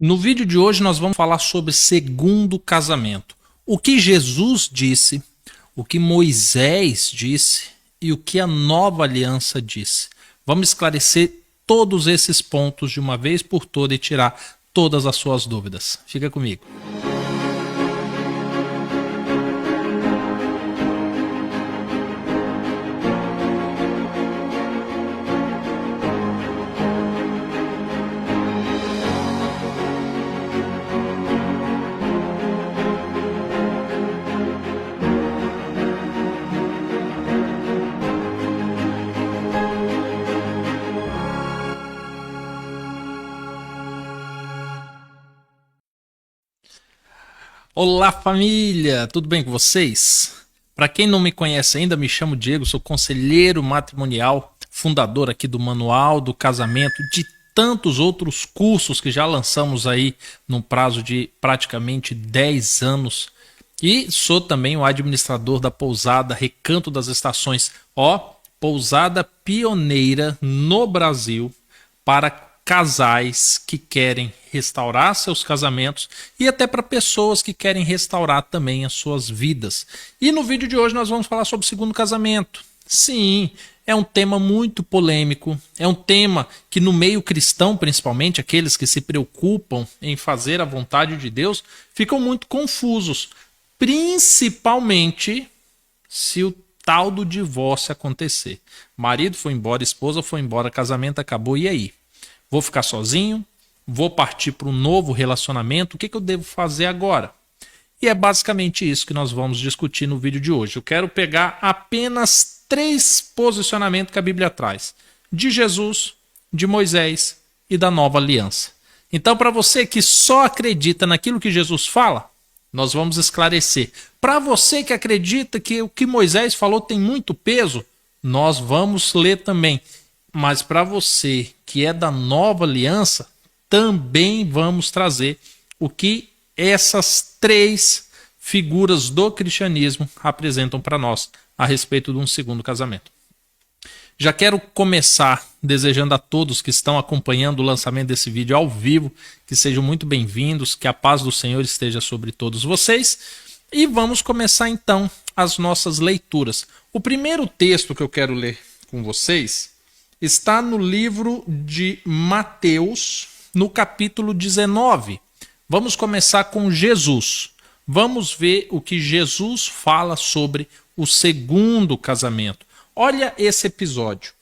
No vídeo de hoje nós vamos falar sobre segundo casamento. O que Jesus disse, o que Moisés disse e o que a nova aliança disse. Vamos esclarecer todos esses pontos de uma vez por todas e tirar todas as suas dúvidas. Fica comigo. Olá família, tudo bem com vocês? Para quem não me conhece ainda, me chamo Diego, sou conselheiro matrimonial, fundador aqui do Manual do Casamento, de tantos outros cursos que já lançamos aí num prazo de praticamente 10 anos. E sou também o administrador da pousada Recanto das Estações, pousada pioneira no Brasil para casais que querem restaurar seus casamentos e até para pessoas que querem restaurar também as suas vidas. E no vídeo de hoje nós vamos falar sobre o segundo casamento. Sim, é um tema muito polêmico, é um tema que no meio cristão, principalmente aqueles que se preocupam em fazer a vontade de Deus, ficam muito confusos, principalmente se o tal do divórcio acontecer. Marido foi embora, esposa foi embora, casamento acabou, e aí? Vou ficar sozinho? Vou partir para um novo relacionamento? O que eu devo fazer agora? E é basicamente isso que nós vamos discutir no vídeo de hoje. Eu quero pegar apenas 3 posicionamentos que a Bíblia traz: de Jesus, de Moisés e da nova aliança. Então, para você que só acredita naquilo que Jesus fala, nós vamos esclarecer. Para você que acredita que o que Moisés falou tem muito peso, nós vamos ler também. Mas para você que é da nova aliança, também vamos trazer o que essas 3 figuras do cristianismo apresentam para nós a respeito de um segundo casamento. Já quero começar desejando a todos que estão acompanhando o lançamento desse vídeo ao vivo que sejam muito bem-vindos, que a paz do Senhor esteja sobre todos vocês. E vamos começar então as nossas leituras. O primeiro texto que eu quero ler com vocês está no livro de Mateus, no capítulo 19. Vamos começar com Jesus. Vamos ver o que Jesus fala sobre o segundo casamento. Olha esse episódio.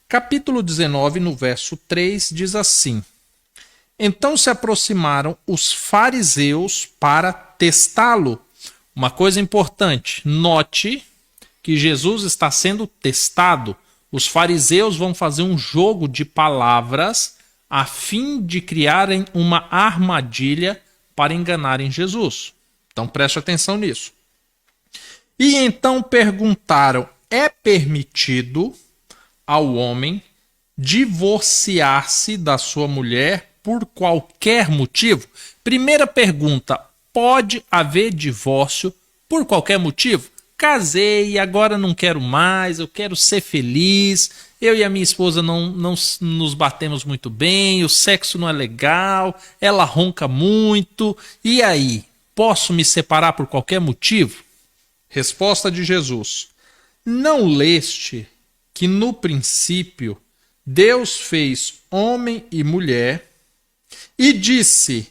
Capítulo 19, no verso 3, diz assim: Então se aproximaram os fariseus para testá-lo. Uma coisa importante, note que Jesus está sendo testado. Os fariseus vão fazer um jogo de palavras a fim de criarem uma armadilha para enganarem Jesus. Então preste atenção nisso. E então perguntaram: é permitido ao homem divorciar-se da sua mulher por qualquer motivo? Primeira pergunta: pode haver divórcio por qualquer motivo? Casei, agora não quero mais, eu quero ser feliz, eu e a minha esposa não nos batemos muito bem, o sexo não é legal, ela ronca muito, e aí? Posso me separar por qualquer motivo? Resposta de Jesus: não leste que no princípio Deus fez homem e mulher e disse: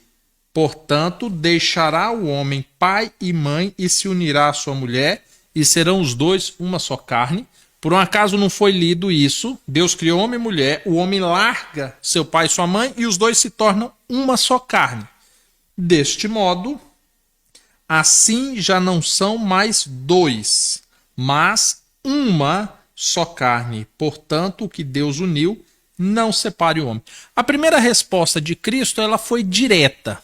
portanto, deixará o homem pai e mãe e se unirá à sua mulher, e serão os dois uma só carne. Por um acaso não foi lido isso? Deus criou homem e mulher, o homem larga seu pai e sua mãe e os dois se tornam uma só carne. Deste modo, assim já não são mais 2, mas uma só carne. Portanto, o que Deus uniu, não separe o homem. A primeira resposta de Cristo, ela foi direta.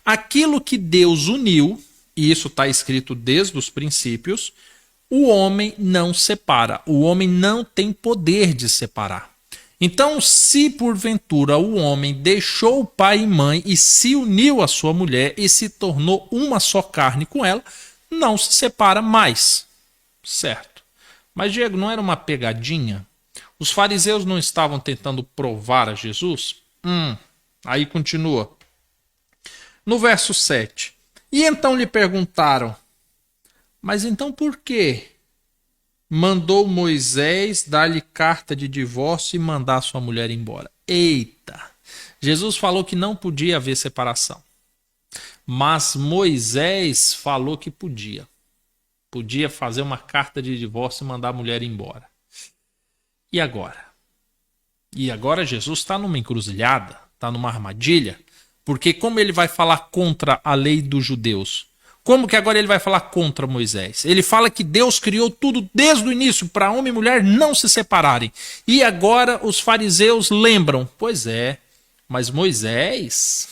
Aquilo que Deus uniu, e isso está escrito desde os princípios, o homem não separa. O homem não tem poder de separar. Então, se porventura o homem deixou pai e mãe e se uniu à sua mulher e se tornou uma só carne com ela, não se separa mais. Certo. Mas, Diego, não era uma pegadinha? Os fariseus não estavam tentando provar a Jesus? Aí continua. No verso 7. E então lhe perguntaram, mas então por que mandou Moisés dar-lhe carta de divórcio e mandar sua mulher embora? Eita! Jesus falou que não podia haver separação. Mas Moisés falou que podia. Podia fazer uma carta de divórcio e mandar a mulher embora. E agora? E agora Jesus está numa encruzilhada, está numa armadilha, porque como ele vai falar contra a lei dos judeus? Como que agora ele vai falar contra Moisés? Ele fala que Deus criou tudo desde o início para homem e mulher não se separarem. E agora os fariseus lembram. Pois é, mas Moisés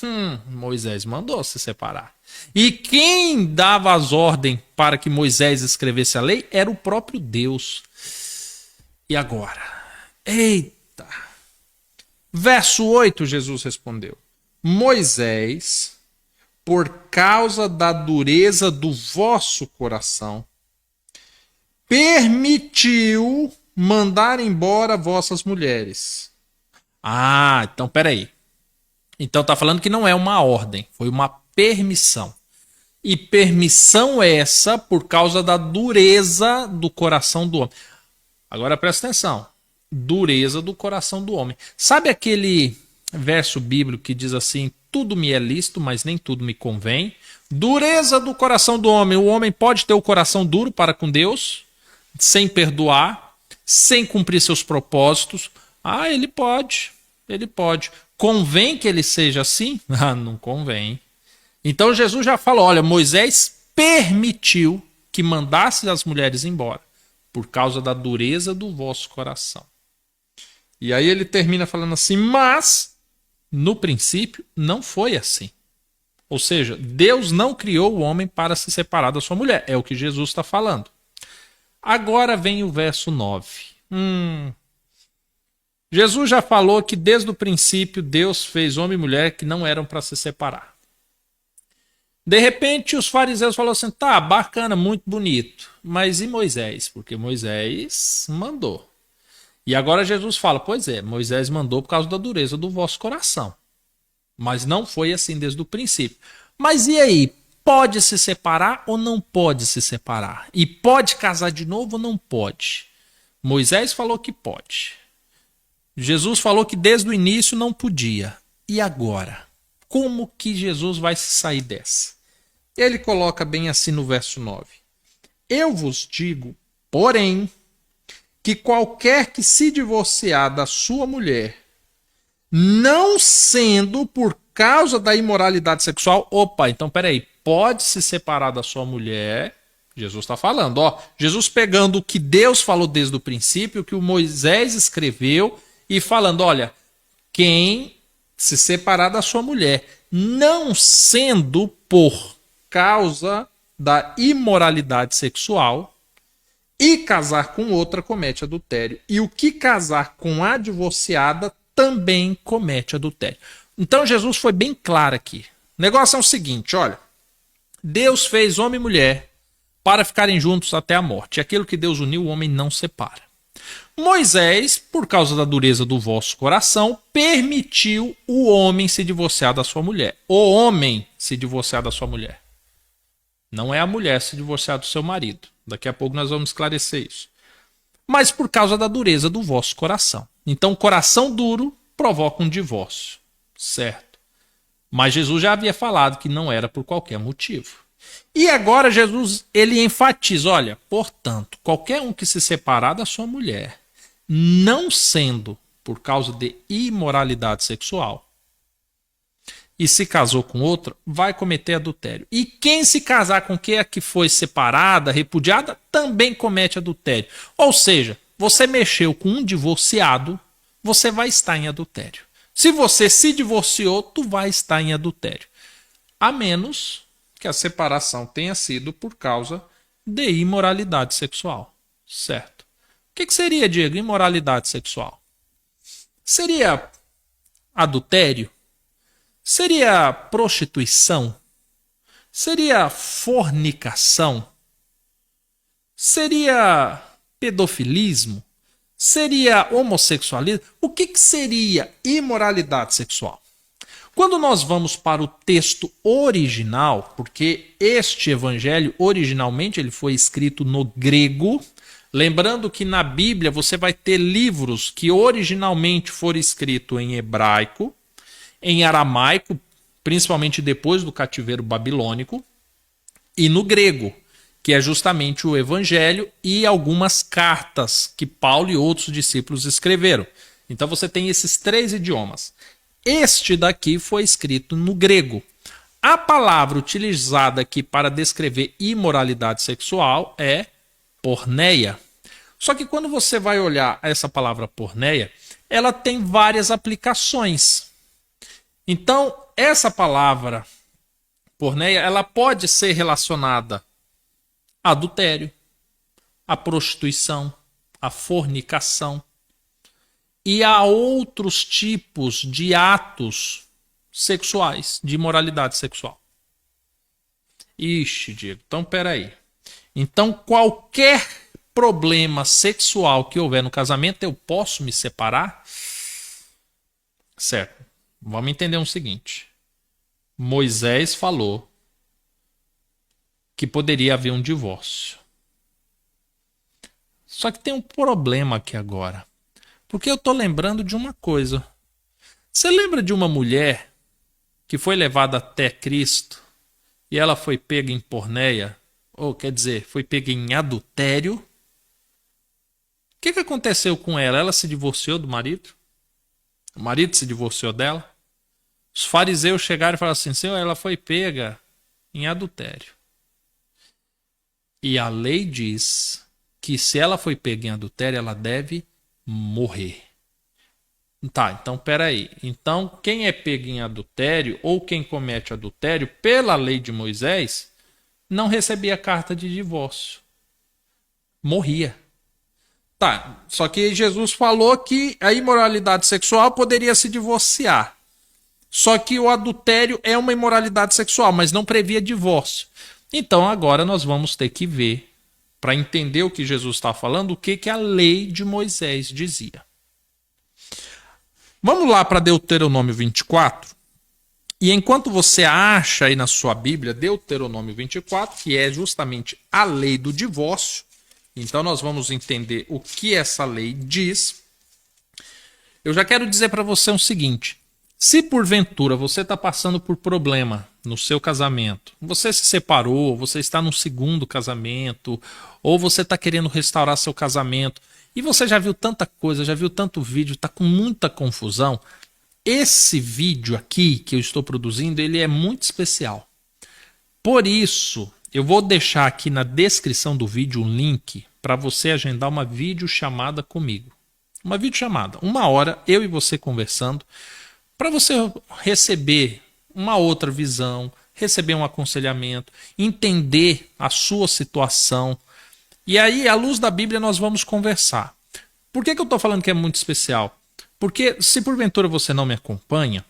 mandou se separar. E quem dava as ordens para que Moisés escrevesse a lei era o próprio Deus. E agora? Eita! Verso 8, Jesus respondeu. Moisés, por causa da dureza do vosso coração, permitiu mandar embora vossas mulheres. Ah, então peraí. Então tá falando que não é uma ordem, foi uma permissão. E permissão essa por causa da dureza do coração do homem. Agora presta atenção. Dureza do coração do homem. Sabe aquele verso bíblico que diz assim, tudo me é lícito, mas nem tudo me convém? Dureza do coração do homem. O homem pode ter o coração duro para com Deus, sem perdoar, sem cumprir seus propósitos. Ah, ele pode. Ele pode. Convém que ele seja assim? Ah, não convém. Então Jesus já falou, olha, Moisés permitiu que mandasse as mulheres embora por causa da dureza do vosso coração. E aí ele termina falando assim, mas no princípio não foi assim. Ou seja, Deus não criou o homem para se separar da sua mulher. É o que Jesus está falando. Agora vem o verso 9. Jesus já falou que desde o princípio Deus fez homem e mulher que não eram para se separar. De repente os fariseus falaram assim, tá, bacana, muito bonito, mas e Moisés? Porque Moisés mandou. E agora Jesus fala, pois é, Moisés mandou por causa da dureza do vosso coração. Mas não foi assim desde o princípio. Mas e aí, pode se separar ou não pode se separar? E pode casar de novo ou não pode? Moisés falou que pode. Jesus falou que desde o início não podia. E agora? Como que Jesus vai se sair dessa? Ele coloca bem assim no verso 9. Eu vos digo, porém, que qualquer que se divorciar da sua mulher, não sendo por causa da imoralidade sexual, opa, então peraí, pode se separar da sua mulher, Jesus está falando, ó, Jesus pegando o que Deus falou desde o princípio, o que o Moisés escreveu, e falando, olha, quem se separar da sua mulher, não sendo por causa da imoralidade sexual, e casar com outra comete adultério. E o que casar com a divorciada também comete adultério. Então Jesus foi bem claro aqui. O negócio é o seguinte, olha. Deus fez homem e mulher para ficarem juntos até a morte. E aquilo que Deus uniu, o homem não separa. Moisés, por causa da dureza do vosso coração, permitiu o homem se divorciar da sua mulher. O homem se divorciar da sua mulher. Não é a mulher se divorciar do seu marido. Daqui a pouco nós vamos esclarecer isso. Mas por causa da dureza do vosso coração. Então, coração duro provoca um divórcio. Certo. Mas Jesus já havia falado que não era por qualquer motivo. E agora Jesus, ele enfatiza, olha, portanto, qualquer um que se separar da sua mulher, não sendo por causa de imoralidade sexual, e se casou com outra, vai cometer adultério. E quem se casar com quem é que foi separada, repudiada, também comete adultério. Ou seja, você mexeu com um divorciado, você vai estar em adultério. Se você se divorciou, tu vai estar em adultério. A menos que a separação tenha sido por causa de imoralidade sexual. Certo. O que seria, Diego, imoralidade sexual? Seria adultério? Seria prostituição? Seria fornicação? Seria pedofilismo? Seria homossexualismo? O que seria imoralidade sexual? Quando nós vamos para o texto original, porque este evangelho originalmente ele foi escrito no grego, lembrando que na Bíblia você vai ter livros que originalmente foram escritos em hebraico, em aramaico, principalmente depois do cativeiro babilônico, e no grego, que é justamente o evangelho e algumas cartas que Paulo e outros discípulos escreveram. Então você tem esses 3 idiomas. Este daqui foi escrito no grego. A palavra utilizada aqui para descrever imoralidade sexual é porneia. Só que quando você vai olhar essa palavra porneia, ela tem várias aplicações. Então, essa palavra porneia, ela pode ser relacionada a adultério, a prostituição, a fornicação e a outros tipos de atos sexuais, de imoralidade sexual. Ixi, Diego, então peraí. Então qualquer problema sexual que houver no casamento, eu posso me separar? Certo. Vamos entender o seguinte. Moisés falou que poderia haver um divórcio. Só que tem um problema aqui agora. Porque eu estou lembrando de uma coisa. Você lembra de uma mulher que foi levada até Cristo e ela foi pega em porneia? Ou quer dizer, foi pega em adultério? O que aconteceu com ela? Ela se divorciou do marido? O marido se divorciou dela? Os fariseus chegaram e falaram assim: Senhor, ela foi pega em adultério. E a lei diz que se ela foi pega em adultério, ela deve morrer. Tá, então peraí. Então quem é pego em adultério ou quem comete adultério, pela lei de Moisés, não recebia carta de divórcio. Morria. Tá, só que Jesus falou que a imoralidade sexual poderia se divorciar. Só que o adultério é uma imoralidade sexual, mas não previa divórcio. Então agora nós vamos ter que ver, para entender o que Jesus está falando, o que a lei de Moisés dizia. Vamos lá para Deuteronômio 24. E enquanto você acha aí na sua Bíblia Deuteronômio 24, que é justamente a lei do divórcio, então nós vamos entender o que essa lei diz. Eu já quero dizer para você o seguinte: se porventura você está passando por problema no seu casamento, você se separou, você está no segundo casamento, ou você está querendo restaurar seu casamento, e você já viu tanta coisa, já viu tanto vídeo, está com muita confusão, esse vídeo aqui que eu estou produzindo, ele é muito especial. Por isso, eu vou deixar aqui na descrição do vídeo um link para você agendar uma videochamada comigo. Uma videochamada, 1 hora, eu e você conversando, para você receber uma outra visão, receber um aconselhamento, entender a sua situação. E aí, à luz da Bíblia, nós vamos conversar. Por que eu estou falando que é muito especial? Porque se porventura você não me acompanha,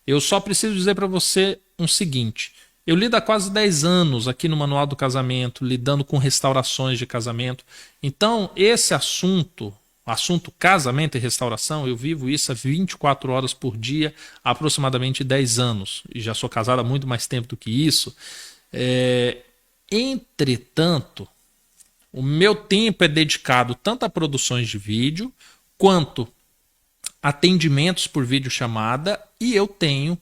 eu só preciso dizer para você o seguinte: eu lido há quase 10 anos aqui no Manual do Casamento, lidando com restaurações de casamento. Então, esse assunto casamento e restauração, eu vivo isso há 24 horas por dia, há aproximadamente 10 anos. E já sou casado há muito mais tempo do que isso. Entretanto, o meu tempo é dedicado tanto a produções de vídeo, quanto atendimentos por videochamada, e eu tenho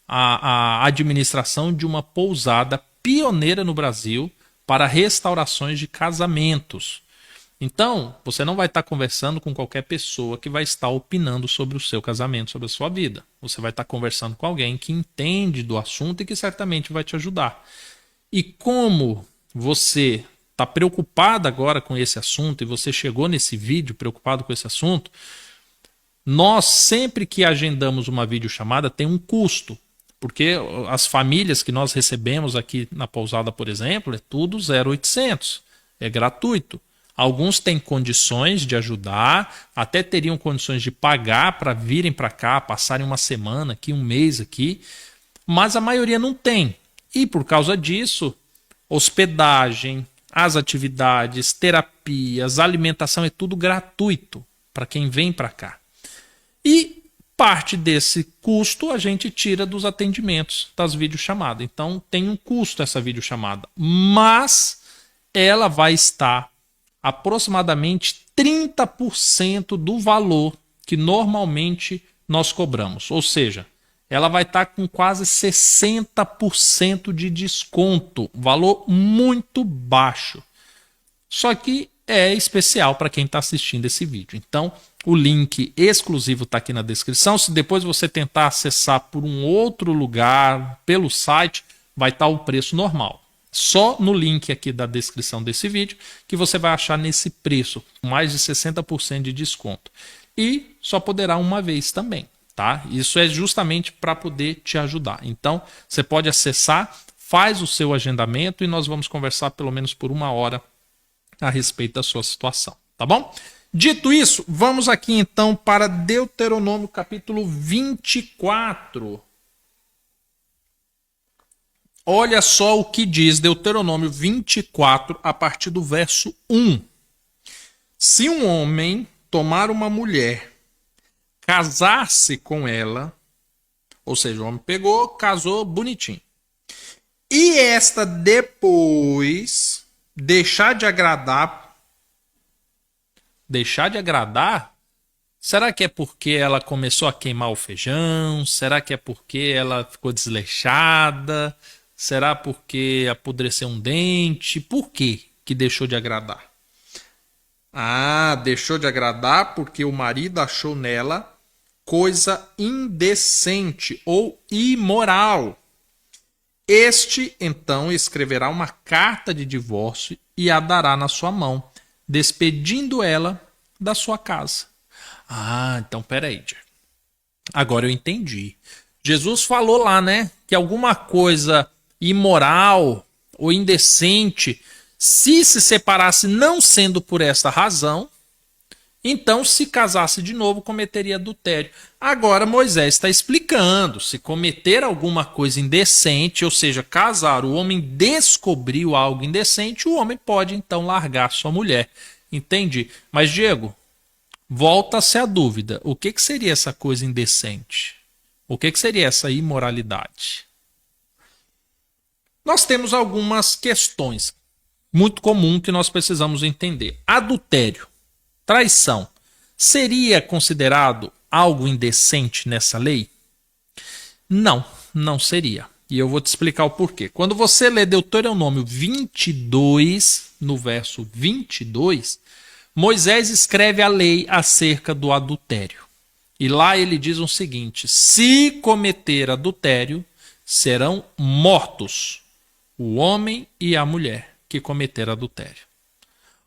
a administração de uma pousada pioneira no Brasil para restaurações de casamentos. Então, você não vai estar conversando com qualquer pessoa que vai estar opinando sobre o seu casamento, sobre a sua vida. Você vai estar conversando com alguém que entende do assunto e que certamente vai te ajudar. E como você está preocupado agora com esse assunto e você chegou nesse vídeo preocupado com esse assunto, nós sempre que agendamos uma videochamada tem um custo. Porque as famílias que nós recebemos aqui na pousada, por exemplo, é tudo 0800. É gratuito. Alguns têm condições de ajudar, até teriam condições de pagar para virem para cá, passarem uma semana aqui, um mês aqui, mas a maioria não tem. E por causa disso, hospedagem, as atividades, terapias, alimentação, é tudo gratuito para quem vem para cá. E Parte desse custo a gente tira dos atendimentos das videochamadas. Então tem um custo essa videochamada, mas ela vai estar aproximadamente 30% do valor que normalmente nós cobramos. Ou seja, ela vai estar com quase 60% de desconto, valor muito baixo. Só que é especial para quem está assistindo esse vídeo. Então, o link exclusivo está aqui na descrição. Se depois você tentar acessar por um outro lugar, pelo site, vai estar o preço normal. Só no link aqui da descrição desse vídeo que você vai achar nesse preço, com mais de 60% de desconto. E só poderá uma vez também, tá? Isso é justamente para poder te ajudar. Então, você pode acessar, faz o seu agendamento e nós vamos conversar pelo menos por 1 hora a respeito da sua situação, tá bom? Dito isso, vamos aqui então para Deuteronômio capítulo 24. Olha só o que diz Deuteronômio 24 a partir do verso 1. Se um homem tomar uma mulher, casar-se com ela, ou seja, o homem pegou, casou bonitinho, e esta depois deixar de agradar, será que é porque ela começou a queimar o feijão? Será que é porque ela ficou desleixada? Será porque apodreceu um dente? Por que deixou de agradar? Ah, deixou de agradar porque o marido achou nela coisa indecente ou imoral. Este, então, escreverá uma carta de divórcio e a dará na sua mão, despedindo ela da sua casa. Ah, então peraí, Diego. Agora eu entendi. Jesus falou lá, né, que alguma coisa imoral ou indecente, se separasse não sendo por esta razão, então se casasse de novo cometeria adultério. Agora Moisés está explicando, se cometer alguma coisa indecente, ou seja, casar, o homem descobriu algo indecente, o homem pode então largar sua mulher. Entendi. Mas Diego, volta-se a dúvida, o que seria essa coisa indecente? O que seria essa imoralidade? Nós temos algumas questões muito comuns que nós precisamos entender. Adultério, traição, seria considerado algo indecente nessa lei? Não, não seria. E eu vou te explicar o porquê. Quando você lê Deuteronômio 22, no verso 22, Moisés escreve a lei acerca do adultério. E lá ele diz o seguinte: se cometer adultério, serão mortos o homem e a mulher que cometeram adultério.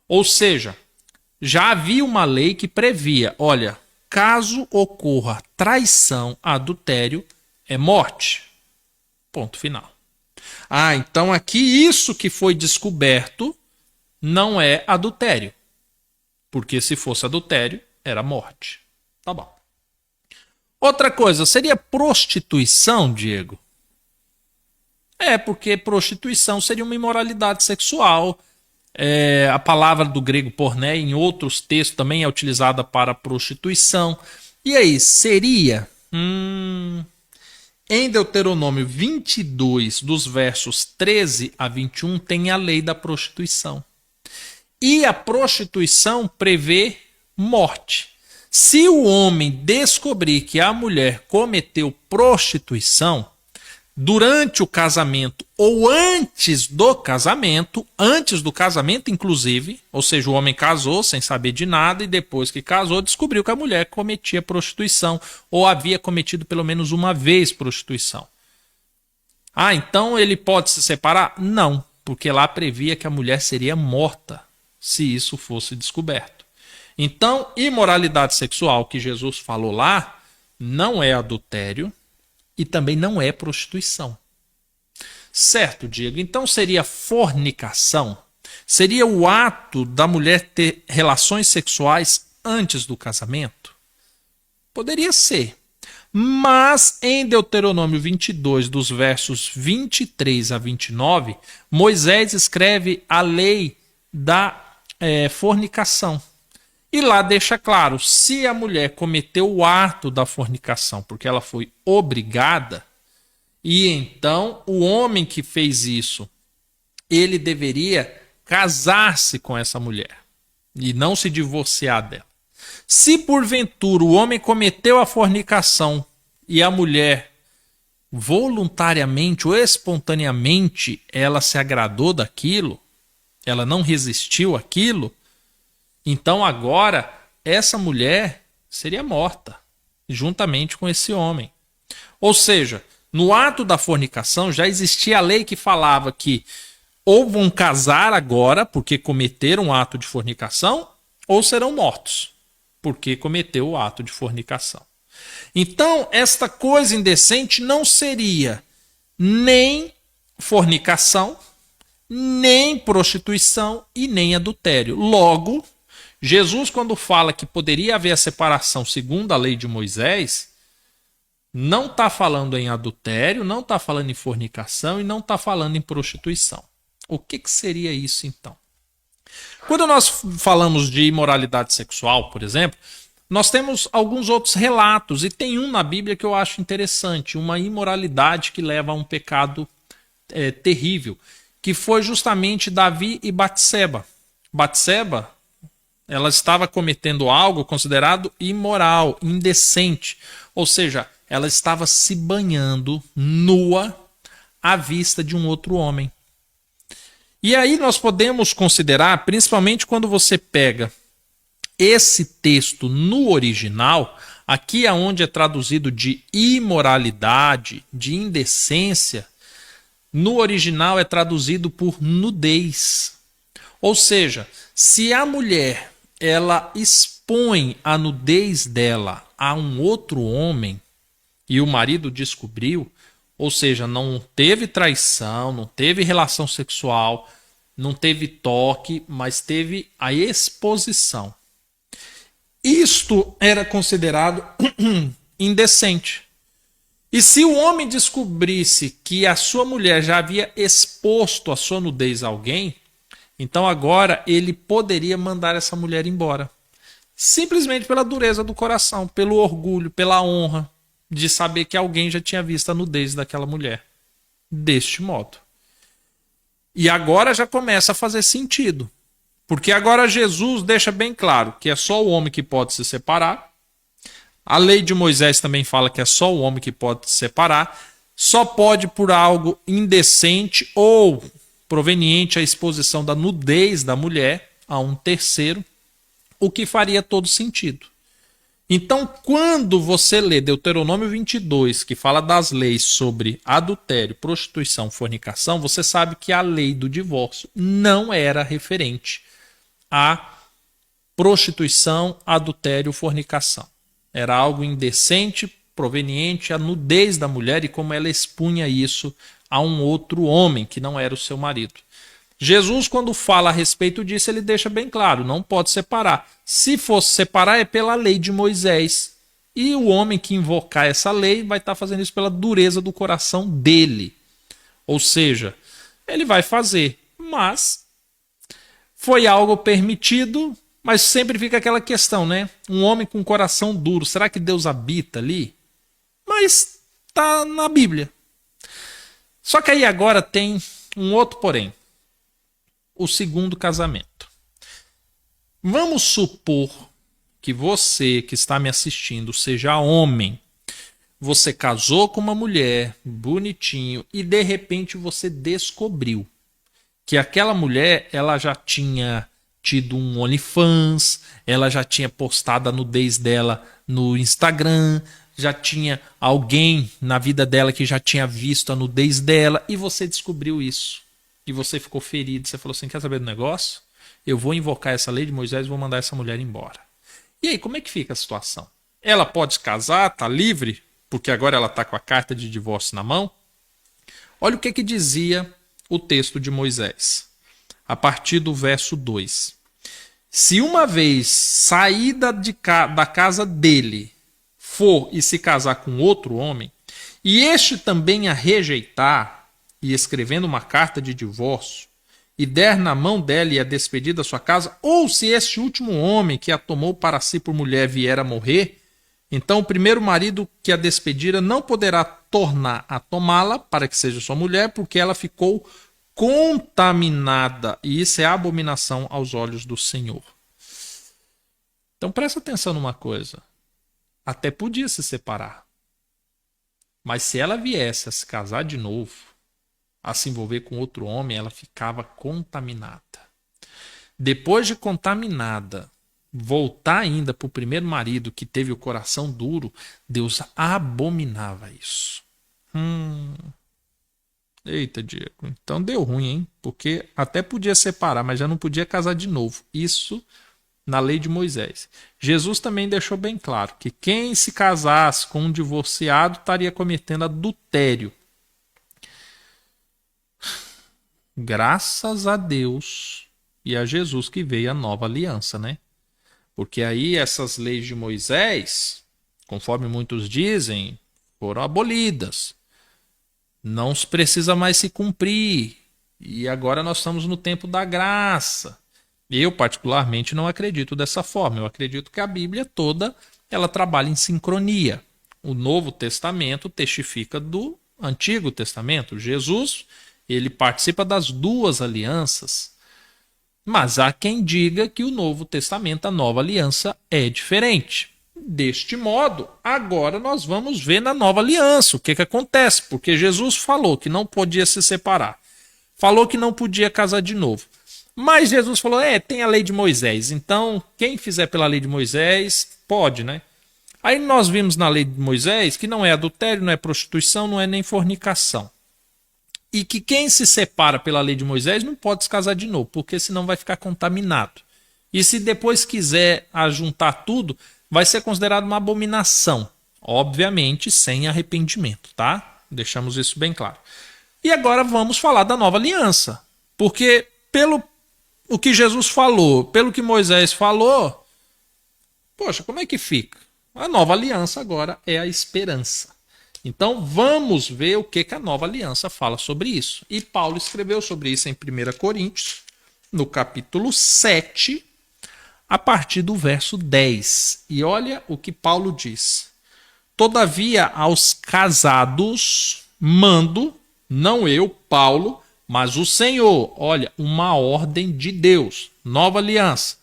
Ou seja, já havia uma lei que previa, olha, caso ocorra traição, adultério, é morte. Ponto final. Ah, então aqui isso que foi descoberto não é adultério. Porque se fosse adultério, era morte. Tá bom. Outra coisa, seria prostituição, Diego? É, porque prostituição seria uma imoralidade sexual. A palavra do grego porné em outros textos também é utilizada para prostituição. E aí, seria? Em Deuteronômio 22, dos versos 13 a 21, tem a lei da prostituição. E a prostituição prevê morte. Se o homem descobrir que a mulher cometeu prostituição, durante o casamento ou antes do casamento inclusive, ou seja, o homem casou sem saber de nada e depois que casou descobriu que a mulher cometia prostituição ou havia cometido pelo menos uma vez prostituição. Ah, então ele pode se separar? Não, porque lá previa que a mulher seria morta se isso fosse descoberto. Então, imoralidade sexual que Jesus falou lá não é adultério, e também não é prostituição. Certo, Diego? Então seria fornicação? Seria o ato da mulher ter relações sexuais antes do casamento? Poderia ser. Mas em Deuteronômio 22, dos versos 23 a 29, Moisés escreve a lei da fornicação. E lá deixa claro, se a mulher cometeu o ato da fornicação porque ela foi obrigada, e então o homem que fez isso, ele deveria casar-se com essa mulher e não se divorciar dela. Se porventura o homem cometeu a fornicação e a mulher voluntariamente ou espontaneamente ela se agradou daquilo, ela não resistiu àquilo, então agora essa mulher seria morta juntamente com esse homem. Ou seja, no ato da fornicação já existia a lei que falava que ou vão casar agora porque cometeram um ato de fornicação, ou serão mortos porque cometeu o ato de fornicação. Então, esta coisa indecente não seria nem fornicação, nem prostituição e nem adultério. Logo, Jesus, quando fala que poderia haver a separação segundo a lei de Moisés, não está falando em adultério, não está falando em fornicação e não está falando em prostituição. O que seria isso então? Quando nós falamos de imoralidade sexual, por exemplo, nós temos alguns outros relatos, e tem um na Bíblia que eu acho interessante, uma imoralidade que leva a um pecado terrível, que foi justamente Davi e Batseba. Batseba, ela estava cometendo algo considerado imoral, indecente, ou seja, ela estava se banhando nua à vista de um outro homem. E aí nós podemos considerar, principalmente quando você pega esse texto no original, aqui é onde é traduzido de imoralidade, de indecência, no original é traduzido por nudez. Ou seja, se a mulher ela expõe a nudez dela a um outro homem e o marido descobriu, ou seja, não teve traição, não teve relação sexual, não teve toque, mas teve a exposição. Isto era considerado indecente. E se o homem descobrisse que a sua mulher já havia exposto a sua nudez a alguém, então agora ele poderia mandar essa mulher embora. Simplesmente pela dureza do coração, pelo orgulho, pela honra de saber que alguém já tinha visto a nudez daquela mulher. Deste modo. E agora já começa a fazer sentido. Porque agora Jesus deixa bem claro que é só o homem que pode se separar. A lei de Moisés também fala que é só o homem que pode se separar. Só pode por algo indecente ou proveniente à exposição da nudez da mulher a um terceiro, o que faria todo sentido. Então, quando você lê Deuteronômio 22, que fala das leis sobre adultério, prostituição, fornicação, você sabe que a lei do divórcio não era referente a prostituição, adultério, fornicação. Era algo indecente, proveniente à nudez da mulher e como ela expunha isso a um outro homem que não era o seu marido. Jesus, quando fala a respeito disso, ele deixa bem claro, não pode separar. Se fosse separar, é pela lei de Moisés. E o homem que invocar essa lei vai estar fazendo isso pela dureza do coração dele. Ou seja, ele vai fazer, mas foi algo permitido, mas sempre fica aquela questão, né? Um homem com coração duro, será que Deus habita ali? Mas está na Bíblia. Só que aí agora tem um outro porém. O segundo casamento. Vamos supor que você que está me assistindo seja homem. Você casou com uma mulher, bonitinho, e de repente você descobriu que aquela mulher ela já tinha tido um OnlyFans, ela já tinha postado a nudez dela no Instagram, já tinha alguém na vida dela que já tinha visto a nudez dela e você descobriu isso. E você ficou ferido, você falou assim, quer saber do negócio? Eu vou invocar essa lei de Moisés e vou mandar essa mulher embora. E aí, como é que fica a situação? Ela pode se casar, tá livre, porque agora ela está com a carta de divórcio na mão? Olha o que dizia o texto de Moisés, a partir do verso 2. Se uma vez saída da casa dele for e se casar com outro homem, e este também a rejeitar, e escrevendo uma carta de divórcio, e der na mão dela e a despedir da sua casa, ou se este último homem que a tomou para si por mulher vier a morrer, então o primeiro marido que a despedira não poderá tornar a tomá-la para que seja sua mulher, porque ela ficou contaminada, e isso é abominação aos olhos do Senhor. Então presta atenção numa coisa. Até podia se separar. Mas se ela viesse a se casar de novo, a se envolver com outro homem, ela ficava contaminada. Depois de contaminada, voltar ainda para o primeiro marido que teve o coração duro, Deus abominava isso. Eita, Diego. Então deu ruim, hein? Porque até podia separar, mas já não podia casar de novo. Isso na lei de Moisés. Jesus também deixou bem claro que quem se casasse com um divorciado estaria cometendo adultério. Graças a Deus e a Jesus que veio a nova aliança, né? Porque aí essas leis de Moisés, conforme muitos dizem, foram abolidas. Não precisa mais se cumprir. E agora nós estamos no tempo da graça. Eu, particularmente, não acredito dessa forma. Eu acredito que a Bíblia toda ela trabalha em sincronia. O Novo Testamento testifica do Antigo Testamento. Jesus, ele participa das duas alianças. Mas há quem diga que o Novo Testamento, a nova aliança, é diferente. Deste modo, agora nós vamos ver na nova aliança o que acontece. Porque Jesus falou que não podia se separar. Falou que não podia casar de novo. Mas Jesus falou, tem a lei de Moisés. Então, quem fizer pela lei de Moisés, pode, né? Aí nós vimos na lei de Moisés que não é adultério, não é prostituição, não é nem fornicação. E que quem se separa pela lei de Moisés não pode se casar de novo, porque senão vai ficar contaminado. E se depois quiser ajuntar tudo, vai ser considerado uma abominação. Obviamente, sem arrependimento, tá? Deixamos isso bem claro. E agora vamos falar da nova aliança. Porque pelo o que Jesus falou, pelo que Moisés falou, poxa, como é que fica? A nova aliança agora é a esperança. Então vamos ver o que a nova aliança fala sobre isso. E Paulo escreveu sobre isso em 1 Coríntios, no capítulo 7, a partir do verso 10. E olha o que Paulo diz. Todavia aos casados mando, não eu, Paulo, mas o Senhor. Olha, uma ordem de Deus, nova aliança.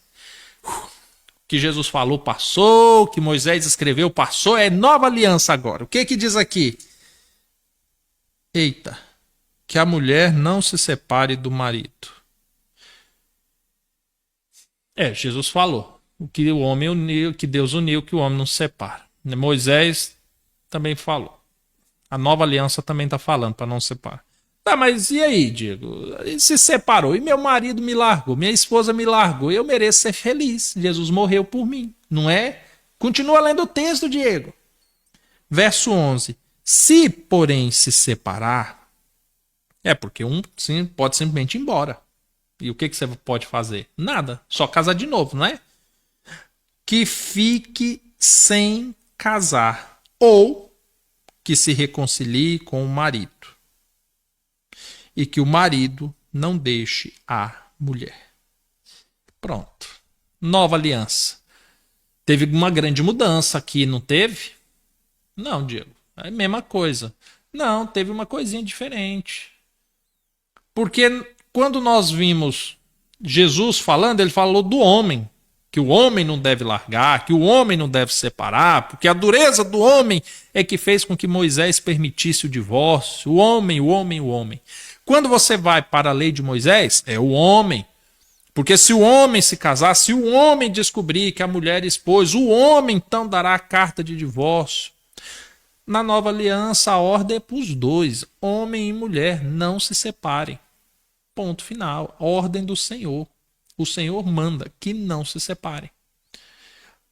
Que Jesus falou passou, que Moisés escreveu passou, é nova aliança agora. O que diz aqui? Eita, que a mulher não se separe do marido. Jesus falou, o que o homem uniu, que Deus uniu, que o homem não se separa. Moisés também falou. A nova aliança também está falando para não separar. Tá, mas e aí, Diego? Ele se separou e meu marido me largou, minha esposa me largou, eu mereço ser feliz. Jesus morreu por mim, não é? Continua lendo o texto, Diego. Verso 11. Se, porém, se separar, porque um sim, pode simplesmente ir embora. E o que você pode fazer? Nada, só casar de novo, não é? Que fique sem casar ou que se reconcilie com o marido. E que o marido não deixe a mulher. Pronto. Nova aliança. Teve uma grande mudança aqui, não teve? Não, Diego. É a mesma coisa. Não, teve uma coisinha diferente. Porque quando nós vimos Jesus falando, ele falou do homem. Que o homem não deve largar, que o homem não deve separar, porque a dureza do homem é que fez com que Moisés permitisse o divórcio. O homem, o homem, o homem. Quando você vai para a lei de Moisés, é o homem. Porque se o homem se casar, se o homem descobrir que a mulher expôs, o homem então dará a carta de divórcio. Na nova aliança, a ordem é para os dois, homem e mulher, não se separem. Ponto final. Ordem do Senhor. O Senhor manda que não se separem.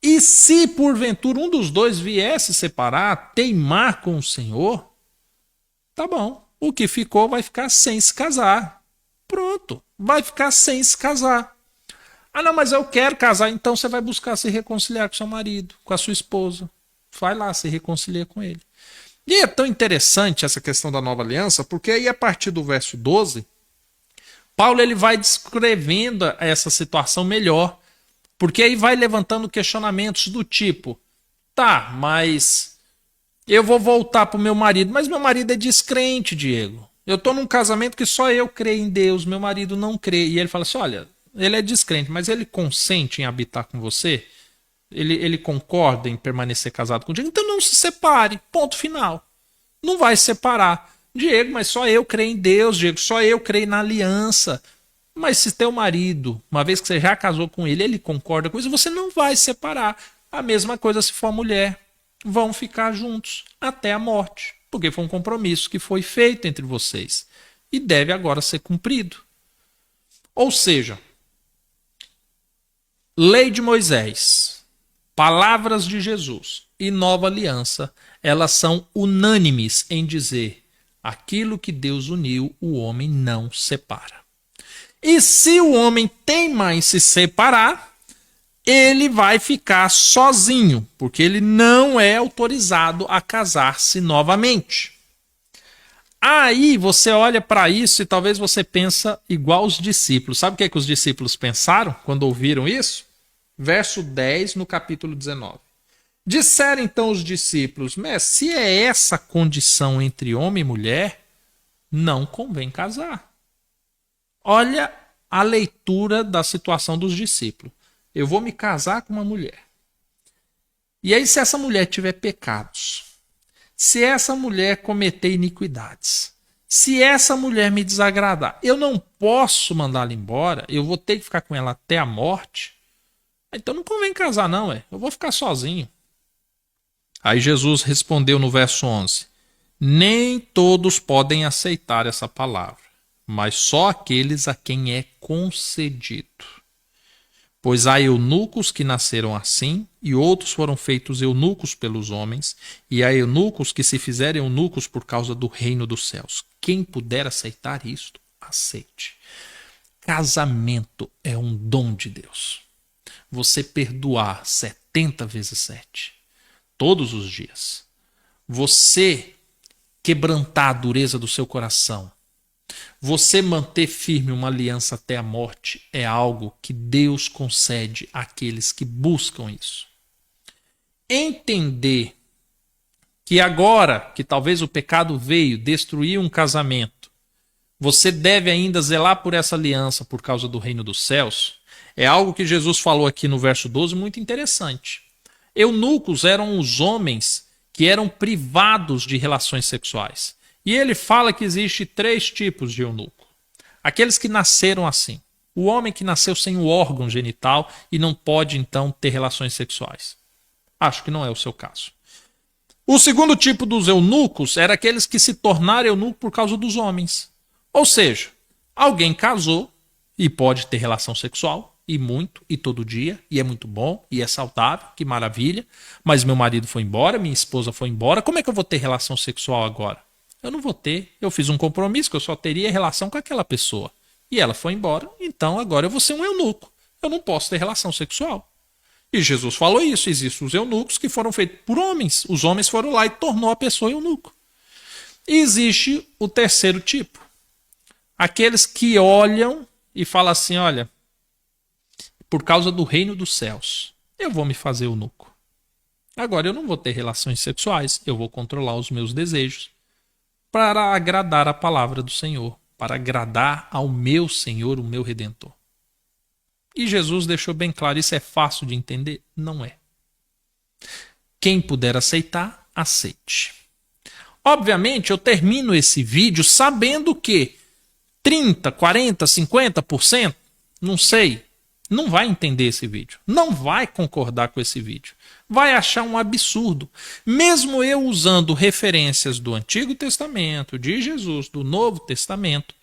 E se porventura um dos dois viesse separar, teimar com o Senhor, tá bom. O que ficou vai ficar sem se casar. Pronto, vai ficar sem se casar. Ah, não, mas eu quero casar. Então você vai buscar se reconciliar com seu marido, com a sua esposa. Vai lá, se reconcilia com ele. E é tão interessante essa questão da nova aliança, porque aí a partir do verso 12, Paulo ele vai descrevendo essa situação melhor, porque aí vai levantando questionamentos do tipo, tá, mas eu vou voltar pro meu marido, mas meu marido é descrente, Diego. Eu tô num casamento que só eu creio em Deus, meu marido não crê. E ele fala assim, olha, ele é descrente, mas ele consente em habitar com você? Ele concorda em permanecer casado contigo? Então não se separe, ponto final. Não vai separar. Diego, mas só eu creio em Deus, Diego, só eu creio na aliança. Mas se teu marido, uma vez que você já casou com ele, ele concorda com isso, você não vai separar. A mesma coisa se for a mulher. Vão ficar juntos até a morte, porque foi um compromisso que foi feito entre vocês e deve agora ser cumprido. Ou seja, lei de Moisés, palavras de Jesus e nova aliança, elas são unânimes em dizer: aquilo que Deus uniu, o homem não separa. E se o homem teima em se separar, ele vai ficar sozinho, porque ele não é autorizado a casar-se novamente. Aí você olha para isso e talvez você pensa igual os discípulos. Sabe o que é que os discípulos pensaram quando ouviram isso? Verso 10 no capítulo 19. Disseram então os discípulos, se é essa condição entre homem e mulher, não convém casar. Olha a leitura da situação dos discípulos. Eu vou me casar com uma mulher. E aí, se essa mulher tiver pecados, se essa mulher cometer iniquidades, se essa mulher me desagradar, eu não posso mandá-la embora, eu vou ter que ficar com ela até a morte. Então não convém casar não, eu vou ficar sozinho. Aí Jesus respondeu no verso 11, nem todos podem aceitar essa palavra, mas só aqueles a quem é concedido. Pois há eunucos que nasceram assim, e outros foram feitos eunucos pelos homens, e há eunucos que se fizerem eunucos por causa do reino dos céus. Quem puder aceitar isto, aceite. Casamento é um dom de Deus. Você perdoar 70 vezes 7, todos os dias. Você quebrantar a dureza do seu coração. Você manter firme uma aliança até a morte é algo que Deus concede àqueles que buscam isso. Entender que agora que talvez o pecado veio destruir um casamento, você deve ainda zelar por essa aliança por causa do reino dos céus, é algo que Jesus falou aqui no verso 12 muito interessante. Eunucos eram os homens que eram privados de relações sexuais. E ele fala que existe 3 tipos de eunuco. Aqueles que nasceram assim. O homem que nasceu sem o órgão genital e não pode, então, ter relações sexuais. Acho que não é o seu caso. O segundo tipo dos eunucos era aqueles que se tornaram eunuco por causa dos homens. Ou seja, alguém casou e pode ter relação sexual, e muito, e todo dia, e é muito bom, e é saudável, que maravilha, mas meu marido foi embora, minha esposa foi embora, como é que eu vou ter relação sexual agora? Eu não vou ter. Eu fiz um compromisso que eu só teria relação com aquela pessoa. E ela foi embora, então agora eu vou ser um eunuco. Eu não posso ter relação sexual. E Jesus falou isso. Existem os eunucos que foram feitos por homens. Os homens foram lá e tornou a pessoa eunuco. E existe o terceiro tipo. Aqueles que olham e falam assim, olha, por causa do reino dos céus, eu vou me fazer eunuco. Agora eu não vou ter relações sexuais, eu vou controlar os meus desejos, para agradar a palavra do Senhor, para agradar ao meu Senhor, o meu Redentor. E Jesus deixou bem claro, isso é fácil de entender? Não é. Quem puder aceitar, aceite. Obviamente, eu termino esse vídeo sabendo que 30, 40, 50%, não sei, não vai entender esse vídeo, não vai concordar com esse vídeo, vai achar um absurdo. Mesmo eu usando referências do Antigo Testamento, de Jesus, do Novo Testamento,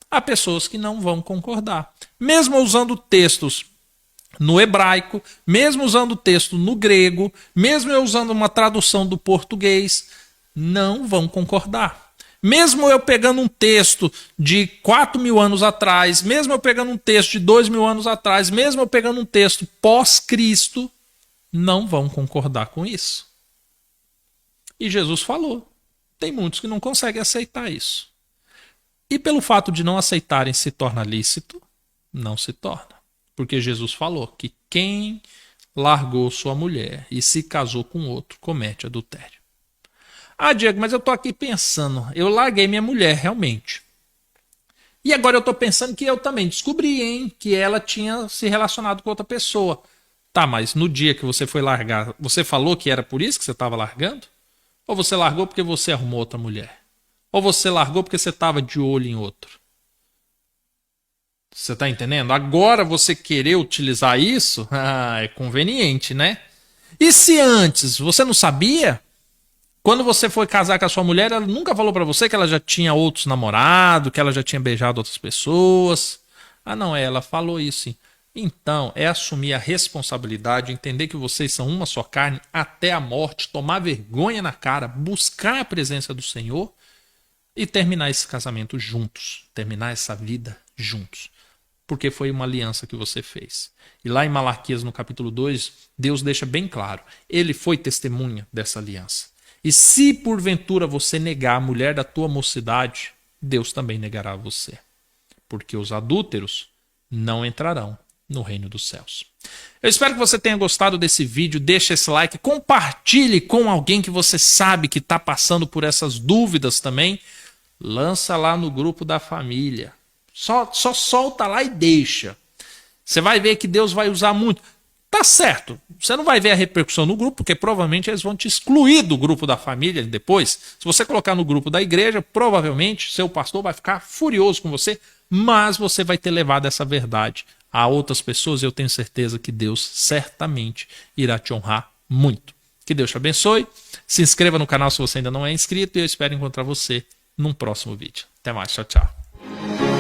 há pessoas que não vão concordar. Mesmo usando textos no hebraico, mesmo usando texto no grego, mesmo eu usando uma tradução do português, não vão concordar. Mesmo eu pegando um texto de 4.000 anos atrás, mesmo eu pegando um texto de 2.000 anos atrás, mesmo eu pegando um texto pós-Cristo, não vão concordar com isso. E Jesus falou. Tem muitos que não conseguem aceitar isso. E pelo fato de não aceitarem se torna lícito? Não se torna. Porque Jesus falou que quem largou sua mulher e se casou com outro comete adultério. Ah, Diego, mas eu tô aqui pensando, eu larguei minha mulher realmente. E agora eu tô pensando que eu também descobri, hein, que ela tinha se relacionado com outra pessoa. Tá, mas no dia que você foi largar, você falou que era por isso que você estava largando? Ou você largou porque você arrumou outra mulher? Ou você largou porque você estava de olho em outro? Você tá entendendo? Agora você querer utilizar isso, é conveniente, né? E se antes você não sabia? Quando você foi casar com a sua mulher, ela nunca falou pra você que ela já tinha outros namorados, que ela já tinha beijado outras pessoas. Ah, não, ela falou isso sim. Então, é assumir a responsabilidade, entender que vocês são uma só carne até a morte, tomar vergonha na cara, buscar a presença do Senhor e terminar esse casamento juntos, terminar essa vida juntos. Porque foi uma aliança que você fez. E lá em Malaquias, no capítulo 2, Deus deixa bem claro, ele foi testemunha dessa aliança. E se porventura você negar a mulher da tua mocidade, Deus também negará você. Porque os adúlteros não entrarão no reino dos céus. Eu espero que você tenha gostado desse vídeo. Deixa esse like, compartilhe com alguém que você sabe que está passando por essas dúvidas também. Lança lá no grupo da família. Só solta lá e deixa. Você vai ver que Deus vai usar muito. Tá certo, você não vai ver a repercussão no grupo, porque provavelmente eles vão te excluir do grupo da família depois. Se você colocar no grupo da igreja, provavelmente seu pastor vai ficar furioso com você, mas você vai ter levado essa verdade a outras pessoas e eu tenho certeza que Deus certamente irá te honrar muito. Que Deus te abençoe, se inscreva no canal se você ainda não é inscrito e eu espero encontrar você num próximo vídeo. Até mais, tchau, tchau.